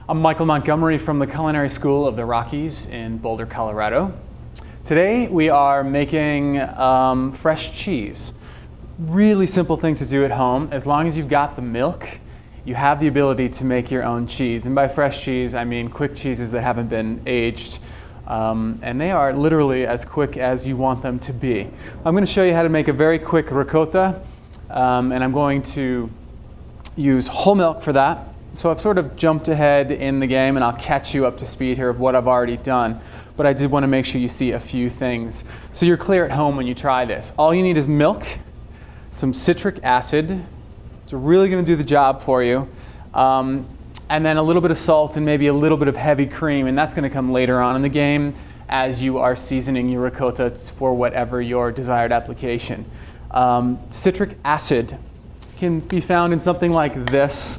I'm Michael Montgomery from the Culinary School of the Rockies in Boulder, Colorado. Today we are making fresh cheese. Really simple thing to do at home. As long as you've got the milk, you have the ability to make your own cheese. And by fresh cheese, I mean quick cheeses that haven't been aged. And they are literally as quick as you want them to be. I'm going to show you how to make a very quick ricotta, and I'm going to use whole milk for that. So I've sort of jumped ahead in the game, and I'll catch you up to speed here of what I've already done. But I did want to make sure you see a few things so you're clear at home when you try this. All you need is milk, some citric acid. It's really going to do the job for you. And then a little bit of salt and maybe a little bit of heavy cream, and that's going to come later on in the game as you are seasoning your ricotta for whatever your desired application. Citric acid can be found in something like this.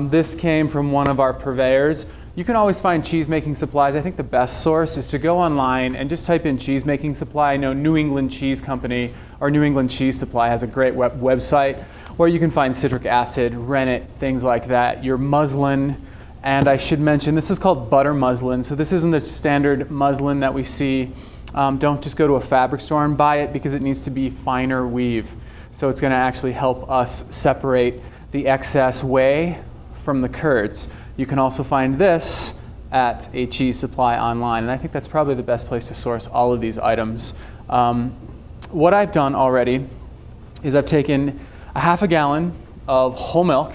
This came from one of our purveyors. You can always find cheese making supplies. I think the best source is to go online and just type in cheese making supply. I know New England Cheese Company or New England Cheese Supply has a great website where you can find citric acid, rennet, things like that. Your muslin, and I should mention this is called butter muslin. So this isn't the standard muslin that we see. Don't just go to a fabric store and buy it because it needs to be finer weave. So it's going to actually help us separate the excess whey from the curds. You can also find this at a cheese supply online, and I think that's probably the best place to source all of these items. What I've done already is I've taken a half a gallon of whole milk,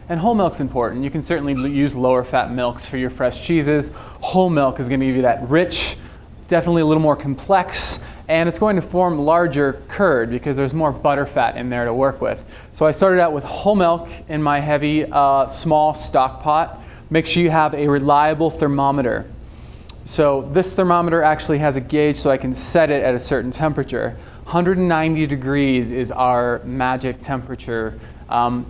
and whole milk's important. You can certainly use lower fat milks for your fresh cheeses. Whole milk is going to give you that rich, definitely a little more complex, and it's going to form larger curd because there's more butter fat in there to work with. So I started out with whole milk in my heavy small stock pot. Make sure you have a reliable thermometer. So this thermometer actually has a gauge so I can set it at a certain temperature. 190 degrees is our magic temperature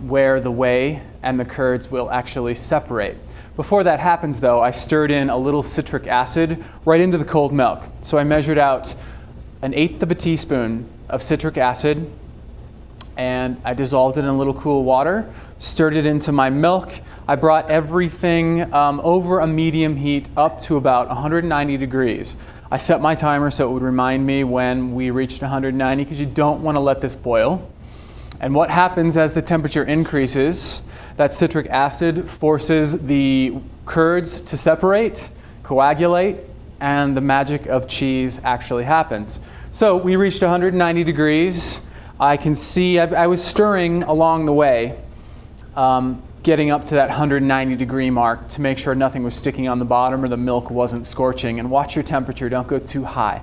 where the whey and the curds will actually separate. Before that happens though, I stirred in a little citric acid right into the cold milk. So I measured out 1/8 of a teaspoon of citric acid, and I dissolved it in a little cool water, stirred it into my milk. I brought everything over a medium heat up to about 190 degrees. I set my timer so it would remind me when we reached 190 because you don't want to let this boil. And what happens as the temperature increases, that citric acid forces the curds to separate, coagulate, and the magic of cheese actually happens. So we reached 190 degrees. I can see I was stirring along the way, getting up to that 190 degree mark to make sure nothing was sticking on the bottom or the milk wasn't scorching. And watch your temperature, don't go too high.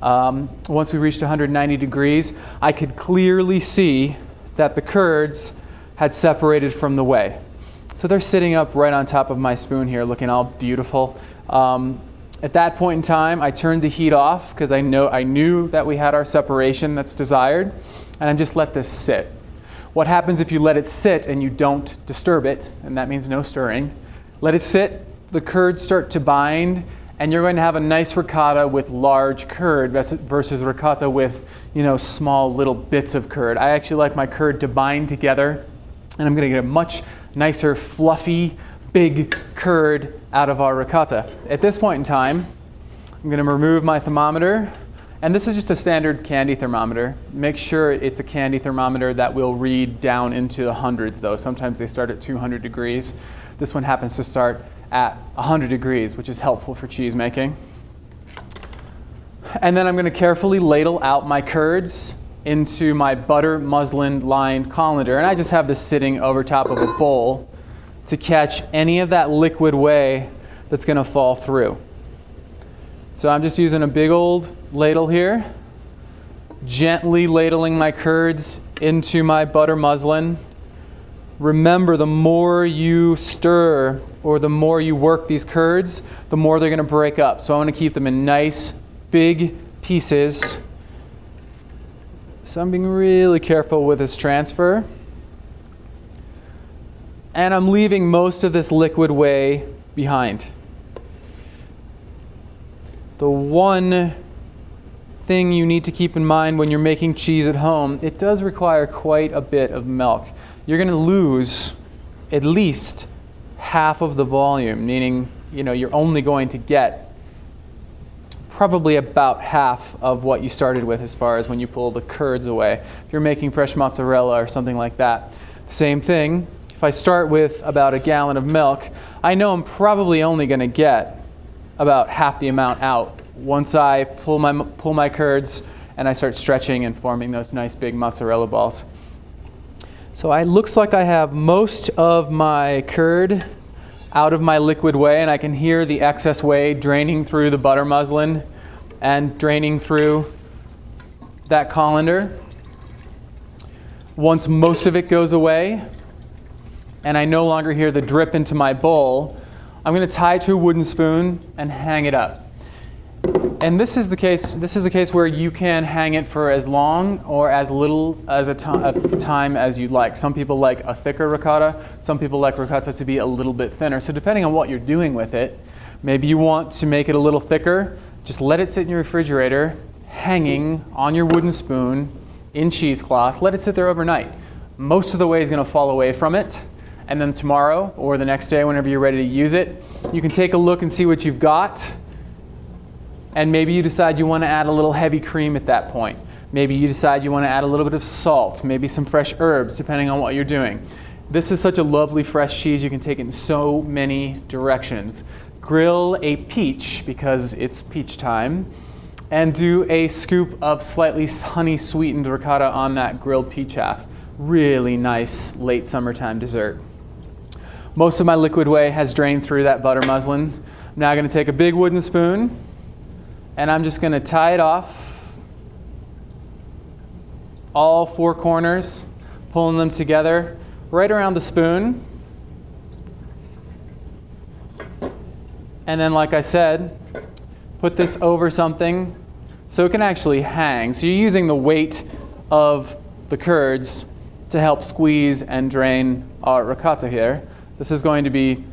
Once we reached 190 degrees, I could clearly see that the curds had separated from the whey. So they're sitting up right on top of my spoon here, looking all beautiful. At that point in time, I turned the heat off because I knew that we had our separation that's desired, and I just let this sit. What happens if you let it sit and you don't disturb it, and that means no stirring? Let it sit, the curds start to bind, and you're going to have a nice ricotta with large curd versus ricotta with, small little bits of curd. I actually like my curd to bind together, and I'm going to get a much nicer, fluffy, big curd out of our ricotta. At this point in time, I'm going to remove my thermometer. And this is just a standard candy thermometer. Make sure it's a candy thermometer that will read down into the hundreds though. Sometimes they start at 200 degrees. This one happens to start at 100 degrees, which is helpful for cheese making. And then I'm going to carefully ladle out my curds into my butter muslin lined colander. And I just have this sitting over top of a bowl to catch any of that liquid whey that's going to fall through. So I'm just using a big old ladle here, gently ladling my curds into my butter muslin. Remember, the more you stir or the more you work these curds, the more they're going to break up. So I want to keep them in nice, big pieces. So I'm being really careful with this transfer. And I'm leaving most of this liquid whey behind. The one thing you need to keep in mind when you're making cheese at home, it does require quite a bit of milk. You're going to lose at least half of the volume, meaning you're only going to get probably about half of what you started with as far as when you pull the curds away. If you're making fresh mozzarella or something like that, same thing. If I start with about a gallon of milk, I know I'm probably only going to get about half the amount out once I pull my curds and I start stretching and forming those nice big mozzarella balls. So it looks like I have most of my curd out of my liquid whey, and I can hear the excess whey draining through the butter muslin and draining through that colander. Once most of it goes away and I no longer hear the drip into my bowl, I'm going to tie it to a wooden spoon and hang it up. And this is a case where you can hang it for as long or as little as a time as you'd like. Some people like a thicker ricotta. Some people like ricotta to be a little bit thinner. So depending on what you're doing with it, maybe you want to make it a little thicker. Just let it sit in your refrigerator, hanging on your wooden spoon in cheesecloth. Let it sit there overnight. Most of the whey is going to fall away from it. And then tomorrow or the next day, whenever you're ready to use it, you can take a look and see what you've got. And maybe you decide you want to add a little heavy cream at that point. Maybe you decide you want to add a little bit of salt, maybe some fresh herbs, depending on what you're doing. This is such a lovely fresh cheese. You can take it in so many directions. Grill a peach, because it's peach time, and do a scoop of slightly honey-sweetened ricotta on that grilled peach half. Really nice late summertime dessert. Most of my liquid whey has drained through that butter muslin. I'm now going to take a big wooden spoon, and I'm just going to tie it off, all four corners, pulling them together right around the spoon. And then, like I said, put this over something so it can actually hang. So you're using the weight of the curds to help squeeze and drain our ricotta here. This is going to be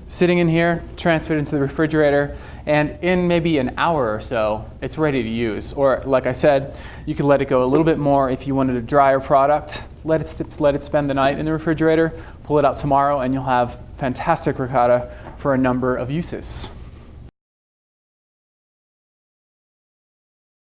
sitting in here, transferred into the refrigerator, and in maybe an hour or so, it's ready to use. Or, like I said, you could let it go a little bit more if you wanted a drier product. Let it spend the night in the refrigerator, pull it out tomorrow, and you'll have fantastic ricotta for a number of uses.